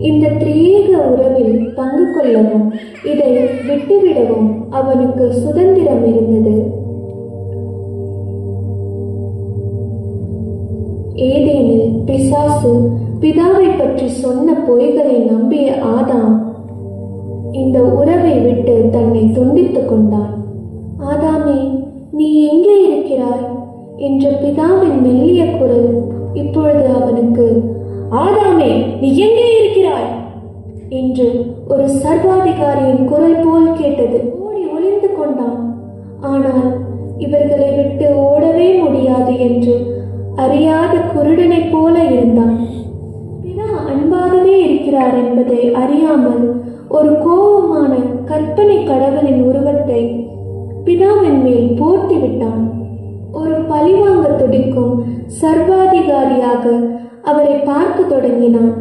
இந்த திரியேக உறவில் பங்கு கொள்ளவும் இதை விட்டுவிடவும் அவனுக்கு சுதந்திரம் இருந்தது. ஏதேனில் பிசாசு பிதாவை பற்றி சொன்ன பொய்களை நம்பிய ஆதாம் இந்த உறவை விட்டு தன்னை துண்டித்துக் கொண்டான். ஆதாமே, நீ எங்கே இருக்கிறாய் என்ற பிதாவின் மெல்லிய குரல் இப்பொழுது அவனுக்கு, ஆதாமே, நீ எங்கே இருக்கிறாய் என்று ஒரு சர்வாதிகாரியின் குரல் போல் கேட்டது. ஓடி ஒளிந்து கொண்டான். ஆனால் இவர்களை விட்டு ஓடவே முடியாது என்று அறியாத குருடனைப் போல இருந்தான். பிதா அன்பாகவே இருக்கிறார் என்பதை அறியாமல் ஒரு கோபமான கற்பனை கடவுளின் உருவத்தை பிதாவின் மேல் போர்த்தி விட்டான். ஒரு பழிவாங்க துடிக்கும் சர்வாதிகாரியாக அவரை பார்க்க தொடங்கினான்.